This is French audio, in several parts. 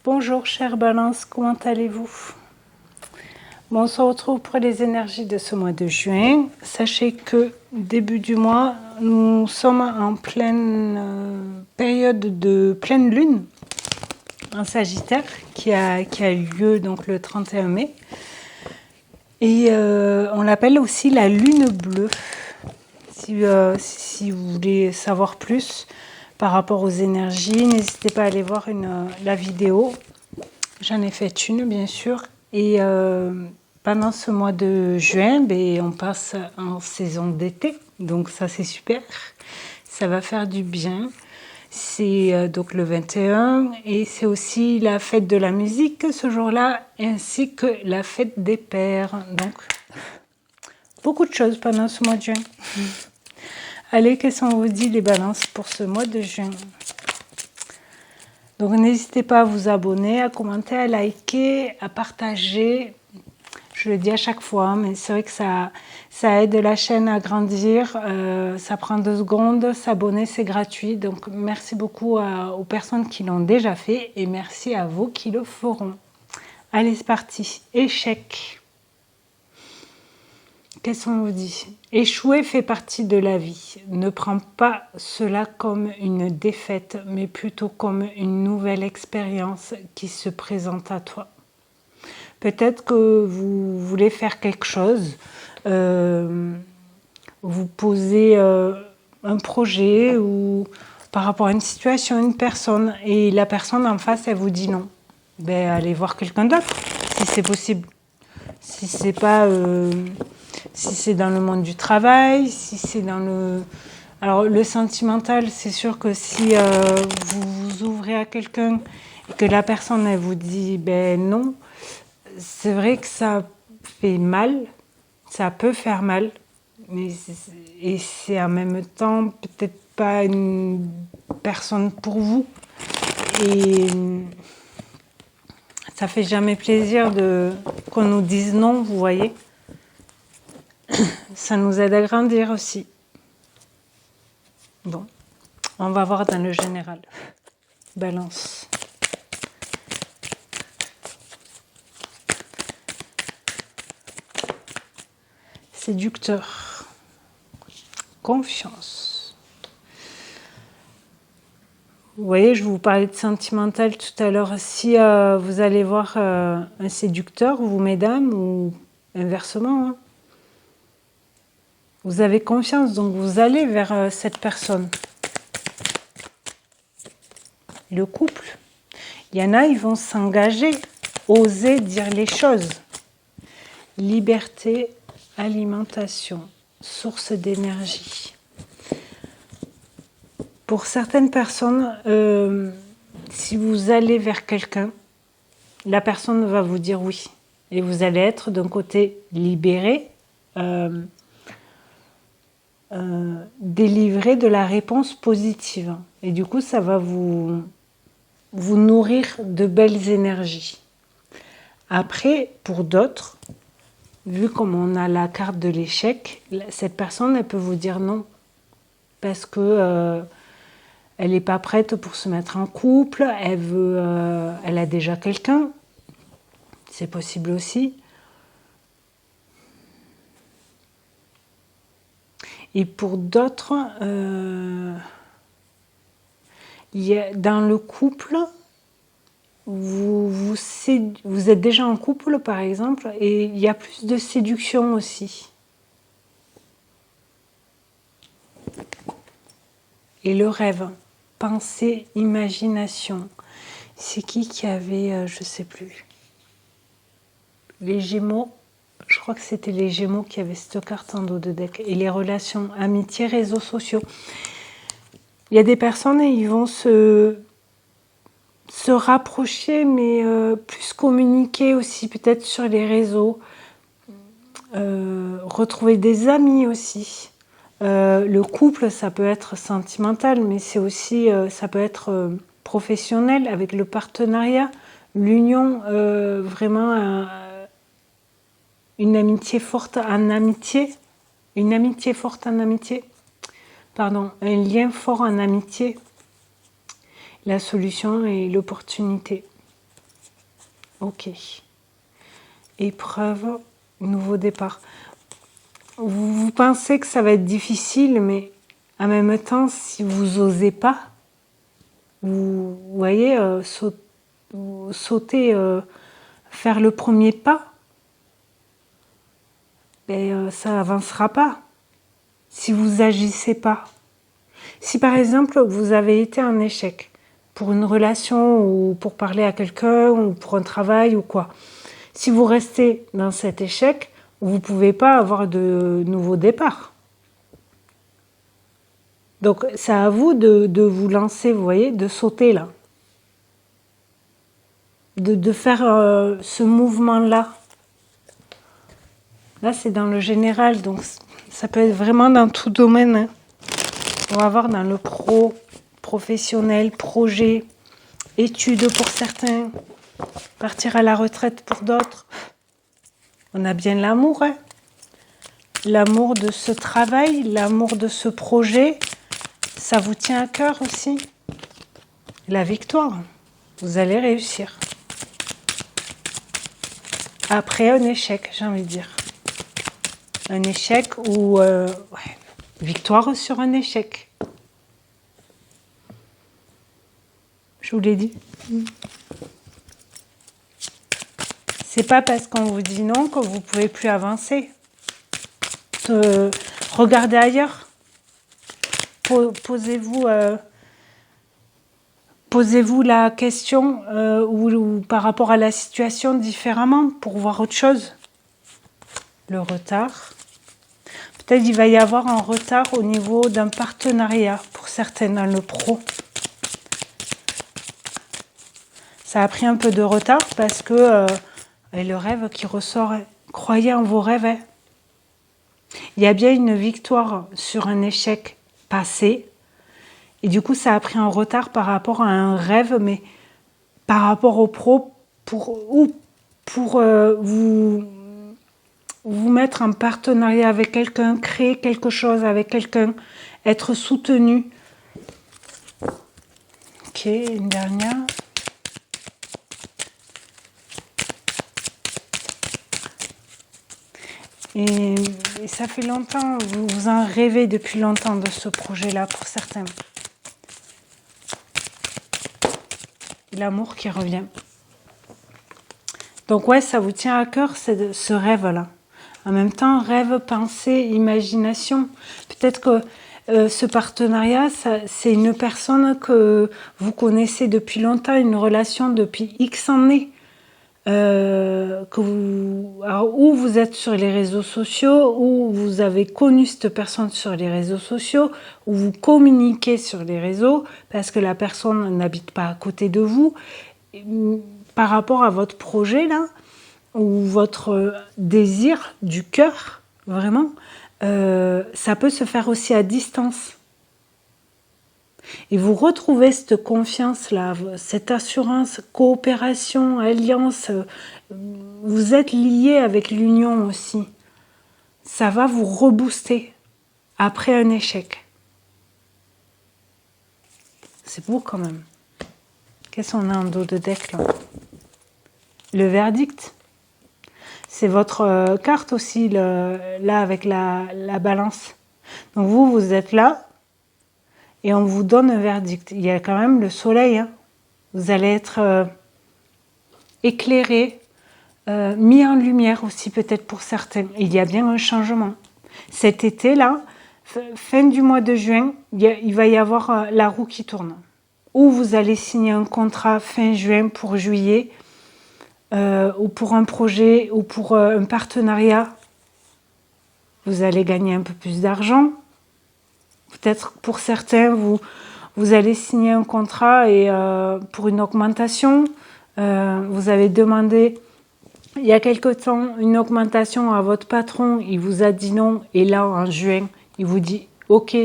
Bonjour chère Balance, comment allez-vous? Bon, on se retrouve pour les énergies de ce mois de juin. Sachez que début du mois, nous sommes en pleine période de pleine lune en Sagittaire qui a eu lieu donc le 31 mai. Et on l'appelle aussi la lune bleue. Si vous voulez savoir plus par rapport aux énergies, n'hésitez pas à aller voir la vidéo. J'en ai fait une, bien sûr. Et pendant ce mois de juin, on passe en saison d'été. Donc ça, c'est super. Ça va faire du bien. C'est donc le 21 et c'est aussi la fête de la musique ce jour-là, ainsi que la fête des pères. Donc, beaucoup de choses pendant ce mois de juin. Allez, qu'est-ce qu'on vous dit les balances pour ce mois de juin? Donc n'hésitez pas à vous abonner, à commenter, à liker, à partager. Je le dis à chaque fois, mais c'est vrai que ça aide la chaîne à grandir. Ça prend 2 secondes, s'abonner c'est gratuit. Donc merci beaucoup aux personnes qui l'ont déjà fait et merci à vous qui le feront. Allez, c'est parti. Échec. Qu'est-ce qu'on vous dit? Échouer fait partie de la vie. Ne prends pas cela comme une défaite, mais plutôt comme une nouvelle expérience qui se présente à toi. Peut-être que vous voulez faire quelque chose, vous posez un projet ou par rapport à une situation, une personne, et la personne en face, elle vous dit non. Allez voir quelqu'un d'autre, si c'est possible. Si c'est pas... si c'est dans le monde du travail, si c'est dans le... Alors, le sentimental, c'est sûr que si vous vous ouvrez à quelqu'un et que la personne, elle vous dit non, c'est vrai que ça fait mal, ça peut faire mal, et c'est en même temps peut-être pas une personne pour vous. Et ça fait jamais plaisir qu'on nous dise non, vous voyez. Ça nous aide à grandir aussi. Bon, on va voir dans le général. Balance. Séducteur. Confiance. Vous voyez, je vous parlais de sentimental tout à l'heure. Si vous allez voir un séducteur, vous mesdames, ou inversement, hein, vous avez confiance, donc vous allez vers cette personne. Le couple, il y en a, ils vont s'engager, oser dire les choses. Liberté, alimentation, source d'énergie. Pour certaines personnes, si vous allez vers quelqu'un, la personne va vous dire oui. Et vous allez être d'un côté libéré, délivré de la réponse positive. Et du coup, ça va vous nourrir de belles énergies. Après, pour d'autres, vu comme on a la carte de l'échec, cette personne, elle peut vous dire non. Parce que elle n'est pas prête pour se mettre en couple, elle a déjà quelqu'un. C'est possible aussi. Et pour d'autres, dans le couple, vous êtes déjà en couple par exemple, et il y a plus de séduction aussi. Et le rêve, pensée, imagination. C'est qui avait, je ne sais plus, les Gémeaux. Je crois que c'était les Gémeaux qui avaient cette carte en dos de deck. Et les relations, amitié, réseaux sociaux. Il y a des personnes, ils vont se rapprocher, mais plus communiquer aussi, peut-être sur les réseaux. Retrouver des amis aussi. Le couple, ça peut être sentimental, mais c'est aussi, ça peut être professionnel, avec le partenariat, l'union, vraiment une amitié forte en amitié, pardon, un lien fort en amitié, la solution et l'opportunité. Ok. Épreuve, nouveau départ. Vous pensez que ça va être difficile, mais en même temps, si vous osez pas, vous voyez, sauter, faire le premier pas, ben, ça avancera pas. Si vous agissez pas. Si par exemple vous avez été en échec pour une relation ou pour parler à quelqu'un ou pour un travail ou quoi, si vous restez dans cet échec, vous ne pouvez pas avoir de nouveau départ. Donc c'est à vous de vous lancer, vous voyez, de sauter là. De faire ce mouvement-là. Là, c'est dans le général, donc ça peut être vraiment dans tout domaine. Hein. On va voir dans le professionnel, projet, études pour certains, partir à la retraite pour d'autres. On a bien l'amour, hein. L'amour de ce travail, l'amour de ce projet, ça vous tient à cœur aussi. La victoire, vous allez réussir. Après un échec, j'ai envie de dire. Un échec ou victoire sur un échec. Je vous l'ai dit. C'est pas parce qu'on vous dit non que vous pouvez plus avancer. Regardez ailleurs. Posez-vous la question ou par rapport à la situation différemment pour voir autre chose. Le retard. Peut-être qu'il va y avoir un retard au niveau d'un partenariat pour certains dans le pro. Ça a pris un peu de retard parce que le rêve qui ressort, croyez en vos rêves. Hein. Il y a bien une victoire sur un échec passé. Et du coup, ça a pris un retard par rapport à un rêve, mais par rapport au pro, pour vous mettre en partenariat avec quelqu'un, créer quelque chose avec quelqu'un, être soutenu. Ok, une dernière. Et ça fait longtemps, vous en rêvez depuis longtemps de ce projet-là pour certains. L'amour qui revient. Donc ouais, ça vous tient à cœur ce rêve-là. En même temps, rêve, pensée, imagination. Peut-être que ce partenariat, c'est une personne que vous connaissez depuis longtemps, une relation depuis X années. Ou vous êtes sur les réseaux sociaux, ou vous avez connu cette personne sur les réseaux sociaux, ou vous communiquez sur les réseaux parce que la personne n'habite pas à côté de vous. Par rapport à votre projet là, ou votre désir du cœur, vraiment, ça peut se faire aussi à distance. Et vous retrouvez cette confiance-là, cette assurance, coopération, alliance. Vous êtes liés avec l'union aussi. Ça va vous rebooster après un échec. C'est beau quand même. Qu'est-ce qu'on a en dos de deck là? Le verdict. C'est votre carte aussi, là avec la balance. Donc vous êtes là. Et on vous donne un verdict. Il y a quand même le soleil. Hein. Vous allez être éclairé, mis en lumière aussi peut-être pour certains. Il y a bien un changement. Cet été-là, fin du mois de juin, il va y avoir la roue qui tourne. Ou vous allez signer un contrat fin juin pour juillet, ou pour un projet, ou pour un partenariat. Vous allez gagner un peu plus d'argent. Peut-être pour certains, vous allez signer un contrat et pour une augmentation. Vous avez demandé il y a quelque temps une augmentation à votre patron, il vous a dit non. Et là, en juin, il vous dit « Ok,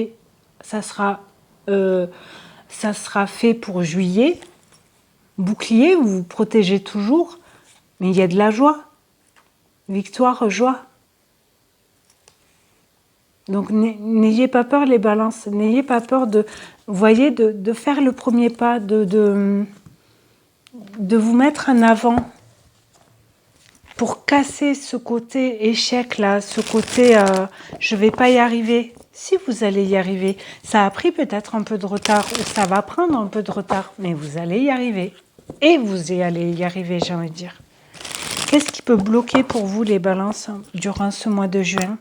ça sera fait pour juillet. » Bouclier, vous vous protégez toujours, mais il y a de la joie. Victoire, joie. Donc n'ayez pas peur les balances, n'ayez pas peur de faire le premier pas, de vous mettre en avant. pour casser ce côté échec là, ce côté je vais pas y arriver. Si vous allez y arriver, ça a pris peut-être un peu de retard ou ça va prendre un peu de retard, mais vous allez y arriver. Et vous y allez y arriver, j'ai envie de dire. Qu'est-ce qui peut bloquer pour vous les balances durant ce mois de juin?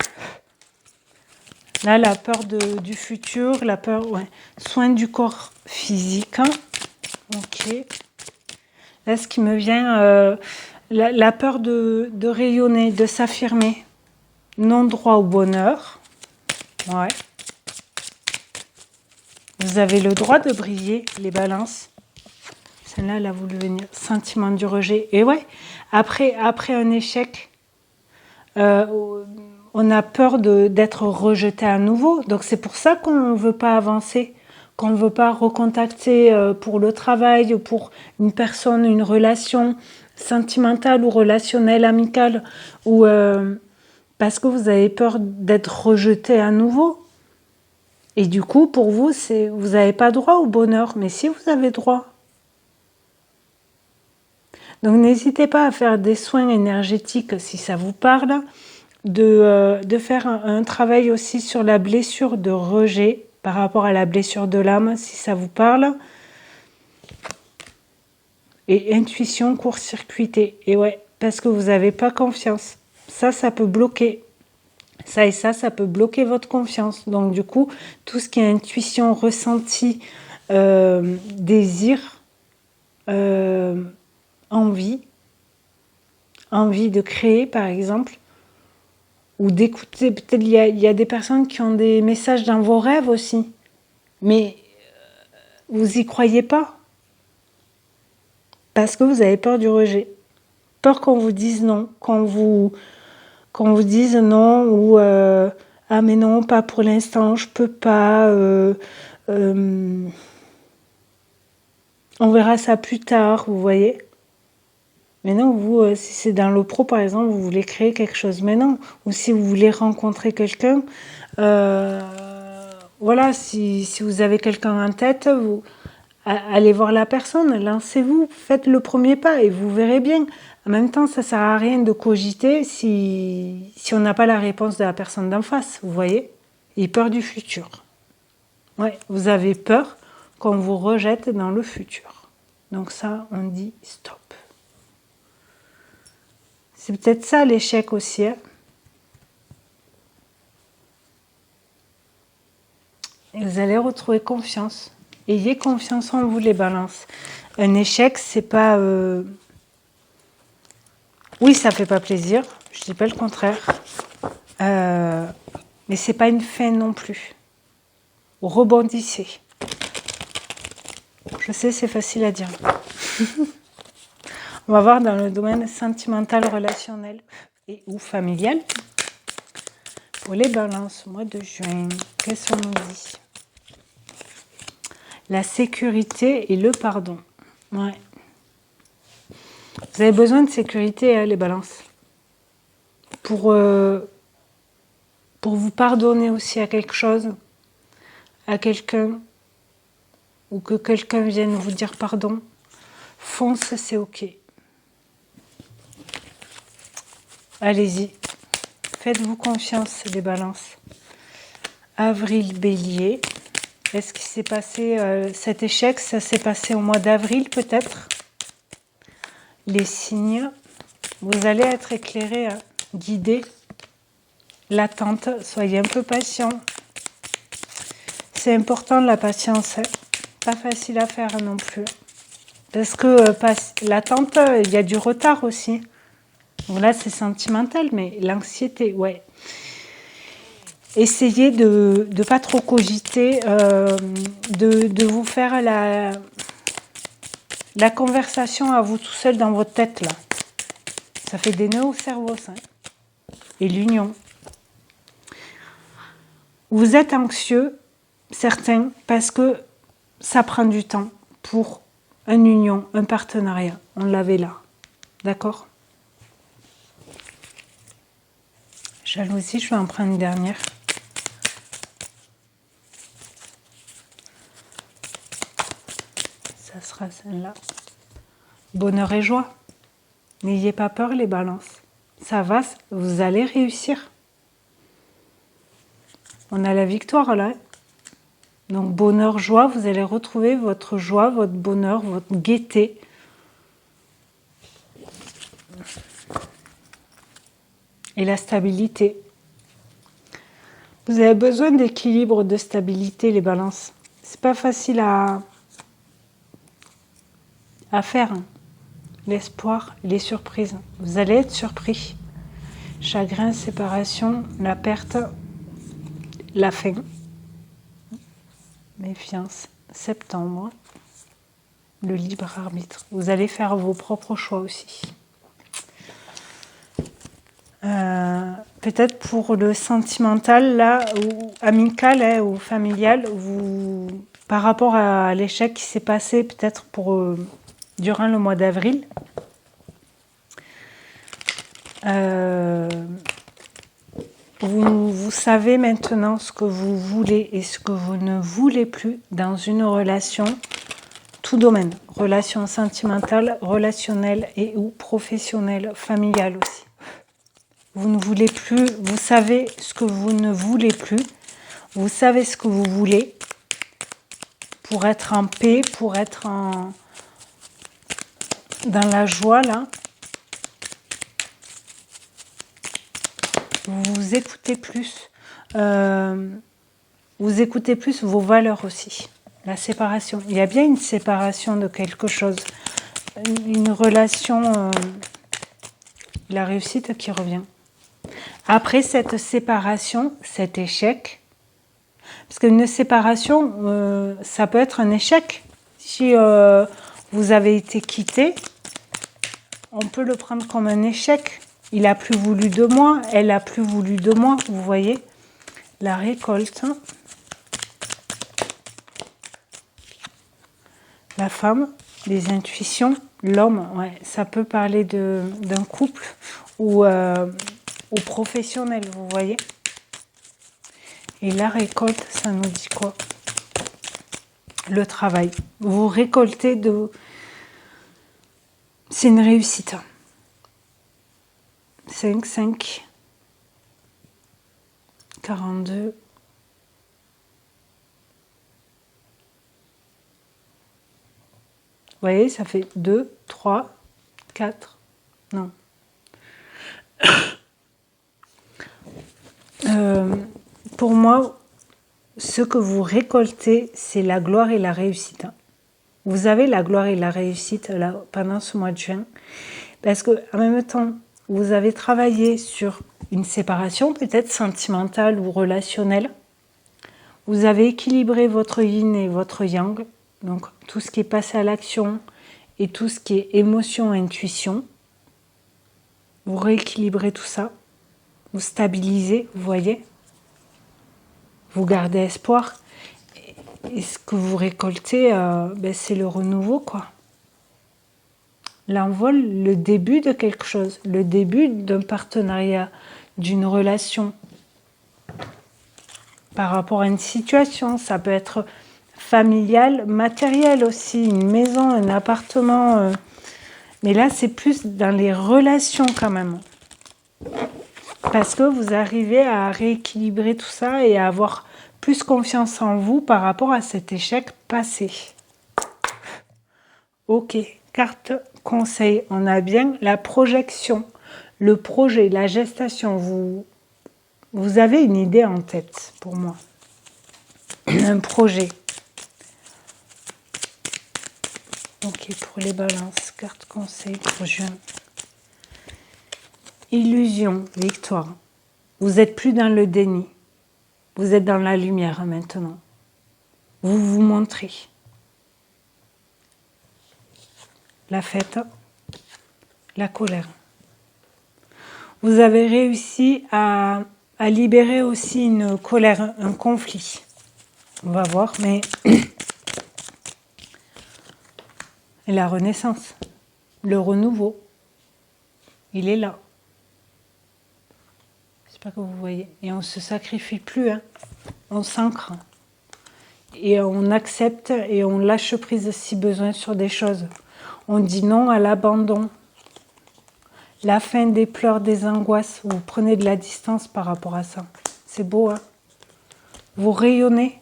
Là, la peur du futur, la peur, ouais. Soin du corps physique. Hein. Ok. Là, ce qui me vient, la peur de rayonner, de s'affirmer. Non droit au bonheur. Ouais. Vous avez le droit de briller, les balances. Celle-là, elle a voulu venir. Sentiment du rejet. Et ouais, après un échec, on a peur d'être rejeté à nouveau. Donc c'est pour ça qu'on ne veut pas avancer, qu'on ne veut pas recontacter pour le travail, pour une personne, une relation sentimentale ou relationnelle, amicale, ou parce que vous avez peur d'être rejeté à nouveau. Et du coup, pour vous, vous n'avez pas droit au bonheur, mais si vous avez droit. Donc n'hésitez pas à faire des soins énergétiques si ça vous parle, de faire un travail aussi sur la blessure de rejet par rapport à la blessure de l'âme si ça vous parle. Et intuition court-circuitée. Et ouais, parce que vous n'avez pas confiance. Ça peut bloquer. Ça et ça peut bloquer votre confiance. Donc du coup, tout ce qui est intuition, ressenti, désir, envie de créer par exemple, ou d'écouter, peut-être il y a des personnes qui ont des messages dans vos rêves aussi, mais vous y croyez pas, parce que vous avez peur du rejet, peur qu'on vous dise non, qu'on vous dise non, ou ah mais non, pas pour l'instant, je peux pas, on verra ça plus tard, vous voyez. Mais non, vous, si c'est dans le pro, par exemple, vous voulez créer quelque chose maintenant, ou si vous voulez rencontrer quelqu'un, voilà, si vous avez quelqu'un en tête, allez voir la personne, lancez-vous, faites le premier pas et vous verrez bien. En même temps, ça ne sert à rien de cogiter si on n'a pas la réponse de la personne d'en face, vous voyez. Et peur du futur. Ouais, vous avez peur qu'on vous rejette dans le futur. Donc ça, on dit stop. C'est peut-être ça l'échec aussi. Hein. Et vous allez retrouver confiance. Ayez confiance en vous, les balances. Un échec, c'est pas... Oui, ça fait pas plaisir. Je dis pas le contraire. Mais c'est pas une fin non plus. Rebondissez. Je sais, c'est facile à dire. On va voir dans le domaine sentimental, relationnel et ou familial. Pour les balances, mois de juin, qu'est-ce qu'on nous dit? La sécurité et le pardon. Ouais. Vous avez besoin de sécurité, hein, les balances. Pour vous pardonner aussi à quelque chose, à quelqu'un, ou que quelqu'un vienne vous dire pardon. Fonce, c'est ok. Allez-y. Faites-vous confiance, les balances. Avril, bélier. Est-ce qu'il s'est passé cet échec? Ça s'est passé au mois d'avril peut-être. Les signes. Vous allez être éclairés, hein, guidés. L'attente, soyez un peu patient. C'est important la patience. Hein. Pas facile à faire non plus. Parce que l'attente, il y a du retard aussi. Donc là, c'est sentimental, mais l'anxiété, ouais. Essayez de ne pas trop cogiter, de vous faire la conversation à vous tout seul dans votre tête, là. Ça fait des nœuds au cerveau, ça. Et l'union. Vous êtes anxieux, certains, parce que ça prend du temps pour une union, un partenariat. On l'avait là. D'accord? Jalousie, je vais en prendre une dernière. Ça sera celle-là. Bonheur et joie. N'ayez pas peur, les balances. Ça va, vous allez réussir. On a la victoire là. Donc bonheur, joie, vous allez retrouver votre joie, votre bonheur, votre gaieté. Et la stabilité. Vous avez besoin d'équilibre, de stabilité, les balances. C'est pas facile à faire. L'espoir, les surprises. Vous allez être surpris. Chagrin, séparation, la perte, la fin. Méfiance, septembre. Le libre arbitre. Vous allez faire vos propres choix aussi. Peut-être pour le sentimental, là, ou amical, hein, ou familial, par rapport à l'échec qui s'est passé peut-être durant le mois d'avril, vous savez maintenant ce que vous voulez et ce que vous ne voulez plus dans une relation, tout domaine, relation sentimentale, relationnelle et ou professionnelle, familiale aussi. Vous ne voulez plus, vous savez ce que vous ne voulez plus, vous savez ce que vous voulez pour être en paix, pour être dans la joie là. Vous écoutez plus, vos valeurs aussi. La séparation, il y a bien une séparation de quelque chose, une relation, la réussite qui revient. Après cette séparation, cet échec, parce qu'une séparation, ça peut être un échec. Si vous avez été quitté, on peut le prendre comme un échec. Il n'a plus voulu de moi, elle n'a plus voulu de moi, vous voyez. La récolte. La femme, les intuitions, l'homme, ouais, ça peut parler d'un couple ou professionnel, vous voyez. Et la récolte, ça nous dit quoi? Le travail. Vous récoltez c'est une réussite. 5, 5, 42. Vous voyez, ça fait 2, 3, 4. Non. Pour moi, ce que vous récoltez, c'est la gloire et la réussite. Vous avez la gloire et la réussite là, pendant ce mois de juin. Parce que en même temps, vous avez travaillé sur une séparation, peut-être sentimentale ou relationnelle. Vous avez équilibré votre yin et votre yang. Donc, tout ce qui est passé à l'action et tout ce qui est émotion, intuition. Vous rééquilibrez tout ça. Vous stabilisez, vous voyez. Vous gardez espoir. Et ce que vous récoltez, c'est le renouveau, quoi. L'envol, le début de quelque chose, le début d'un partenariat, d'une relation. Par rapport à une situation, ça peut être familial, matériel aussi, une maison, un appartement. Mais là, c'est plus dans les relations quand même. Parce que vous arrivez à rééquilibrer tout ça et à avoir plus confiance en vous par rapport à cet échec passé. Ok, carte conseil, on a bien la projection, le projet, la gestation. Vous avez une idée en tête pour moi. Un projet. Ok, pour les balances, carte conseil pour juin. Illusion, victoire. Vous n'êtes plus dans le déni. Vous êtes dans la lumière maintenant. Vous vous montrez. La fête, la colère. Vous avez réussi à libérer aussi une colère, un conflit. On va voir, mais et la renaissance, le renouveau, il est là. Je sais pas que vous voyez. Et on ne se sacrifie plus, hein. On s'ancre. Et on accepte et on lâche prise si besoin sur des choses. On dit non à l'abandon. La fin des pleurs, des angoisses. Vous prenez de la distance par rapport à ça. C'est beau, hein? Vous rayonnez.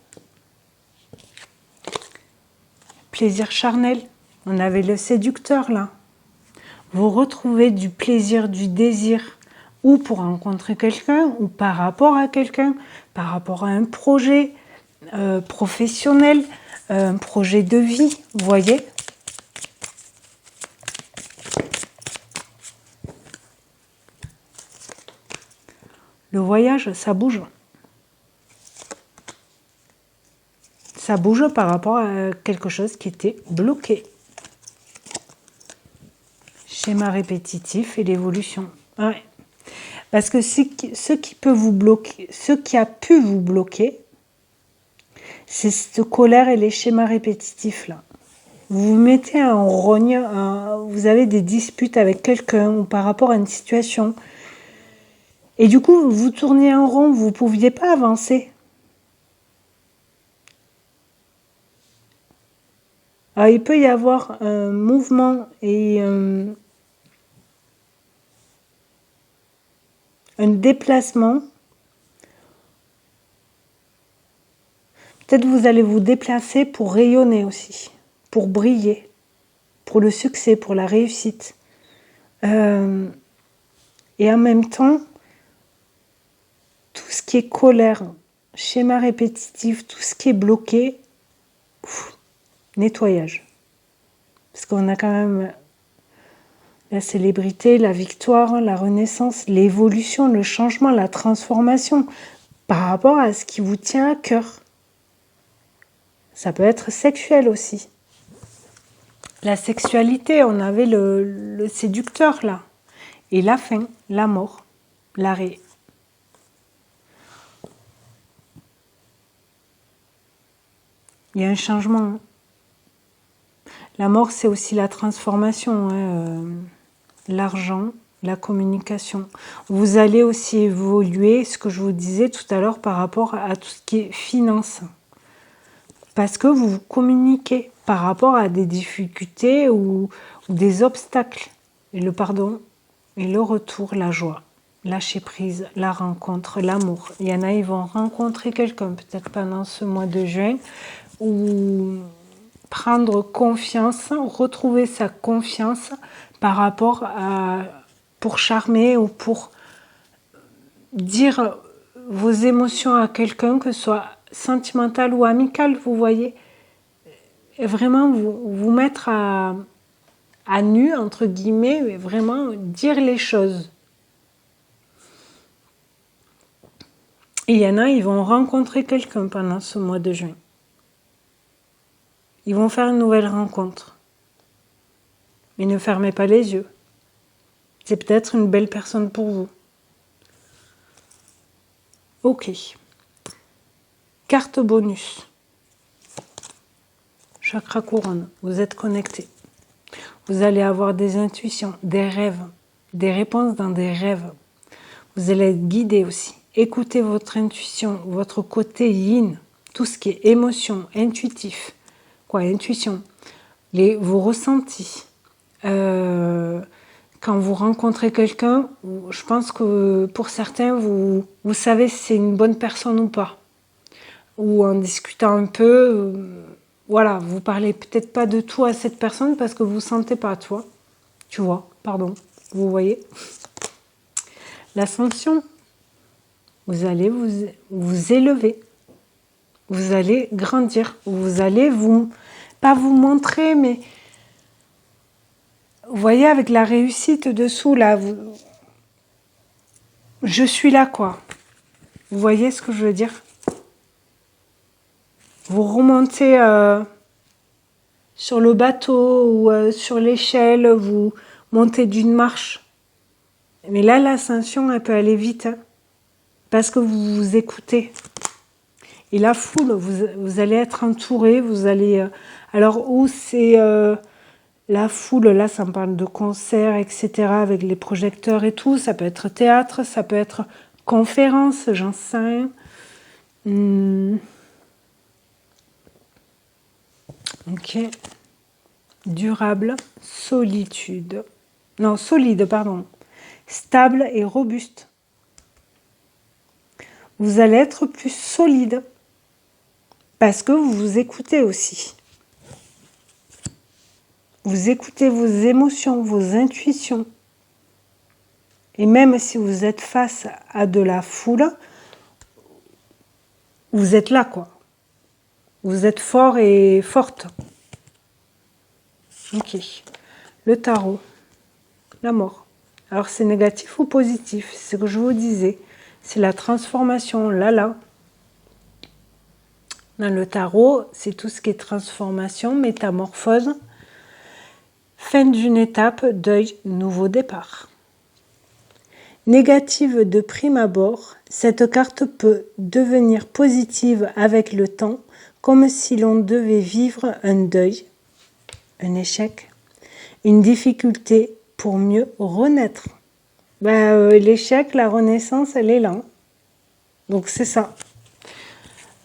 Plaisir charnel. On avait le séducteur, là. Vous retrouvez du plaisir, du désir, ou pour rencontrer quelqu'un, ou par rapport à quelqu'un, par rapport à un projet professionnel, un projet de vie, vous voyez? Le voyage, ça bouge. Ça bouge par rapport à quelque chose qui était bloqué. Schéma répétitif et l'évolution. Ouais. Parce que ce qui peut vous bloquer, ce qui a pu vous bloquer, c'est cette colère et les schémas répétitifs là. Vous vous mettez en rogne, vous avez des disputes avec quelqu'un ou par rapport à une situation. Et du coup, vous tournez en rond, vous ne pouviez pas avancer. Alors, il peut y avoir un mouvement et un déplacement. Peut-être vous allez vous déplacer pour rayonner aussi, pour briller, pour le succès, pour la réussite. Et en même temps, tout ce qui est colère, schéma répétitif, tout ce qui est bloqué, nettoyage. Parce qu'on a quand même la célébrité, la victoire, la renaissance, l'évolution, le changement, la transformation par rapport à ce qui vous tient à cœur. Ça peut être sexuel aussi. La sexualité, on avait le séducteur là. Et la fin, la mort, l'arrêt. Il y a un changement. La mort, c'est aussi la transformation. L'argent, la communication. Vous allez aussi évoluer, ce que je vous disais tout à l'heure, par rapport à tout ce qui est finance. Parce que vous communiquez par rapport à des difficultés ou des obstacles. Et le pardon, et le retour, la joie, lâcher prise, la rencontre, l'amour. Il y en a, ils vont rencontrer quelqu'un, peut-être pendant ce mois de juin, ou prendre confiance, retrouver sa confiance par rapport à, pour charmer ou pour dire vos émotions à quelqu'un, que ce soit sentimental ou amical, vous voyez. Et vraiment vous mettre à nu, entre guillemets, mais vraiment dire les choses. Et il y en a, ils vont rencontrer quelqu'un pendant ce mois de juin. Ils vont faire une nouvelle rencontre. Mais ne fermez pas les yeux. C'est peut-être une belle personne pour vous. Ok. Carte bonus. Chakra couronne. Vous êtes connecté. Vous allez avoir des intuitions, des rêves, des réponses dans des rêves. Vous allez être guidé aussi. Écoutez votre intuition, votre côté yin, tout ce qui est émotion, intuitif. Quoi, intuition? Vos ressentis. Quand vous rencontrez quelqu'un, je pense que pour certains, vous savez si c'est une bonne personne ou pas. Ou en discutant un peu, voilà, vous parlez peut-être pas de tout à cette personne parce que vous ne sentez pas, tu vois, pardon, vous voyez. L'ascension, vous allez vous élever, vous allez grandir, vous allez pas vous montrer, mais vous voyez avec la réussite dessous, là, je suis là, quoi. Vous voyez ce que je veux dire? Vous remontez sur le bateau ou sur l'échelle, vous montez d'une marche. Mais là, l'ascension, elle peut aller vite, hein, parce que vous vous écoutez. Et la foule, vous allez être entouré, vous allez... alors, où c'est la foule, là, ça me parle de concerts, etc., avec les projecteurs et tout. Ça peut être théâtre, ça peut être conférence, j'en sais rien. Ok. Durable, solitude. Non, solide, pardon. stable et robuste. Vous allez être plus solide parce que vous vous écoutez aussi. Vous écoutez vos émotions, vos intuitions. Et même si vous êtes face à de la foule, vous êtes là, quoi. Vous êtes fort et forte. Ok. Le tarot. La mort. Alors, c'est négatif ou positif? C'est ce que je vous disais. C'est la transformation, là. Dans le tarot, c'est tout ce qui est transformation, métamorphose, fin d'une étape, deuil, nouveau départ. Négative de prime abord, cette carte peut devenir positive avec le temps, comme si l'on devait vivre un deuil, un échec, une difficulté pour mieux renaître. L'échec, la renaissance, elle est là. Donc c'est ça.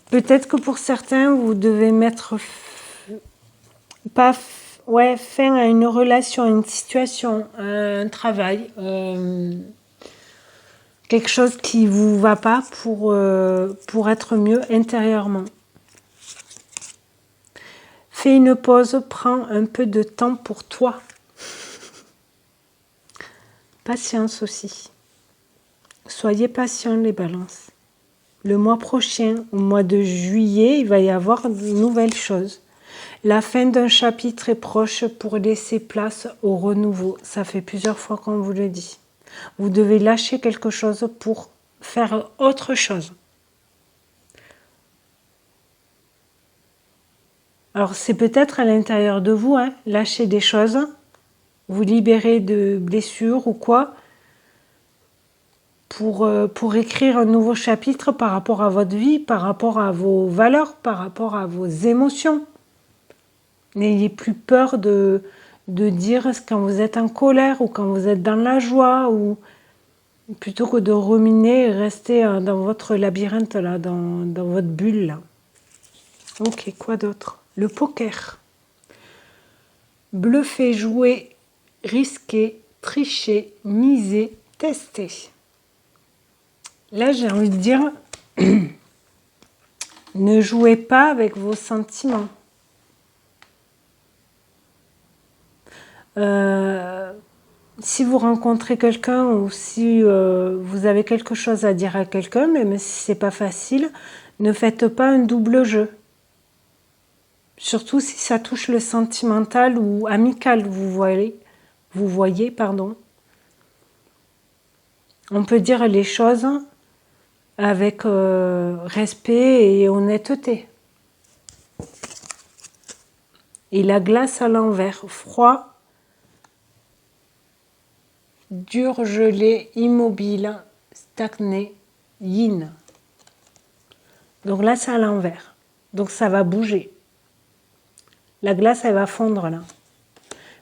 Peut-être que pour certains, vous devez mettre fin à une relation, à une situation, à un travail, quelque chose qui ne vous va pas pour être mieux intérieurement. Fais une pause, prends un peu de temps pour toi. Patience aussi. Soyez patients les balances. Le mois prochain, au mois de juillet, il va y avoir de nouvelles choses. La fin d'un chapitre est proche pour laisser place au renouveau. Ça fait plusieurs fois qu'on vous le dit. Vous devez lâcher quelque chose pour faire autre chose. Alors c'est peut-être à l'intérieur de vous, lâcher des choses, vous libérer de blessures ou quoi, pour écrire un nouveau chapitre par rapport à votre vie, par rapport à vos valeurs, par rapport à vos émotions. N'ayez plus peur de dire quand vous êtes en colère ou quand vous êtes dans la joie, ou plutôt que de ruminer et rester dans votre labyrinthe, là, dans votre bulle. Là. Ok, quoi d'autre? Le poker. Bluffer, jouer, risquer, tricher, miser, tester. Là, j'ai envie de dire, ne jouez pas avec vos sentiments. Si vous rencontrez quelqu'un ou si vous avez quelque chose à dire à quelqu'un, même si c'est pas facile, ne faites pas un double jeu. Surtout si ça touche le sentimental ou amical, vous voyez, pardon. On peut dire les choses avec respect et honnêteté. Et la glace à l'envers, froid, dur, gelé, immobile, stagné, yin. Donc là, c'est à l'envers. Donc ça va bouger. La glace, elle va fondre là.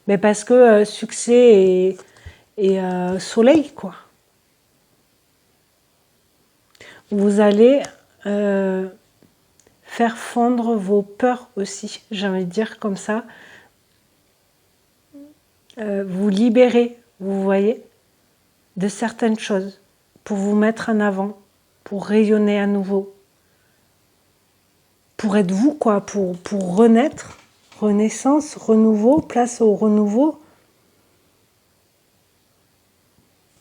Mais parce que succès et soleil, quoi. Vous allez faire fondre vos peurs aussi, j'ai envie de dire comme ça. Vous libérer, vous voyez, de certaines choses pour vous mettre en avant, pour rayonner à nouveau, pour être vous, quoi, pour renaître, renaissance, renouveau, place au renouveau.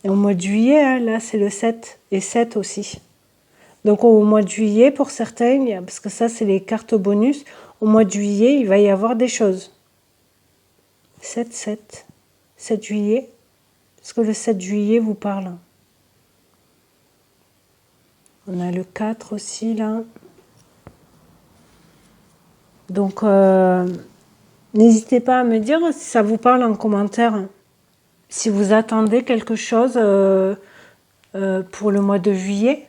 Et au mois de juillet, là, c'est le 7 et 7 aussi. Donc au mois de juillet, pour certains, parce que ça, c'est les cartes bonus, au mois de juillet, il va y avoir des choses. 7 juillet. Est-ce que le 7 juillet vous parle? On a le 4 aussi, là. Donc, n'hésitez pas à me dire si ça vous parle en commentaire. Si vous attendez quelque chose pour le mois de juillet.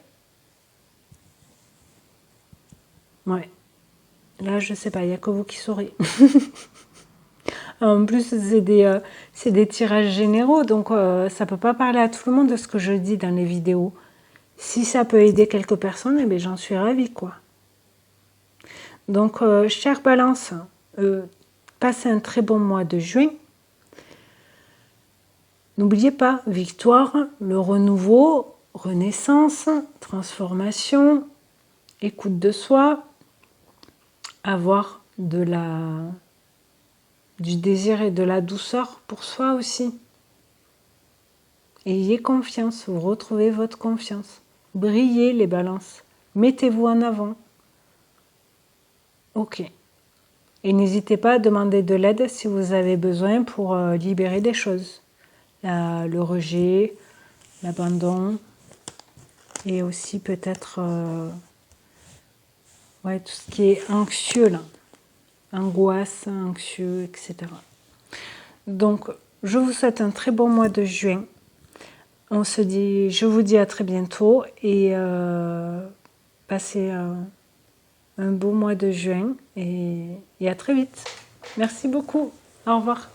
Ouais. Là, je sais pas, il n'y a que vous qui saurez. En plus, c'est des tirages généraux, donc ça peut pas parler à tout le monde de ce que je dis dans les vidéos. Si ça peut aider quelques personnes, eh bien, j'en suis ravie, quoi. Donc, chère Balance, passez un très bon mois de juin. N'oubliez pas, victoire, le renouveau, renaissance, transformation, écoute de soi, avoir du désir et de la douceur pour soi aussi. Ayez confiance, vous retrouvez votre confiance. Brillez les balances, mettez-vous en avant. Ok. Et n'hésitez pas à demander de l'aide si vous avez besoin pour libérer des choses. Le rejet, l'abandon et aussi peut-être tout ce qui est anxieux là. Angoisse, anxieux, etc. Donc, je vous souhaite un très bon mois de juin. Je vous dis à très bientôt et passez un beau mois de juin et à très vite. Merci beaucoup. Au revoir.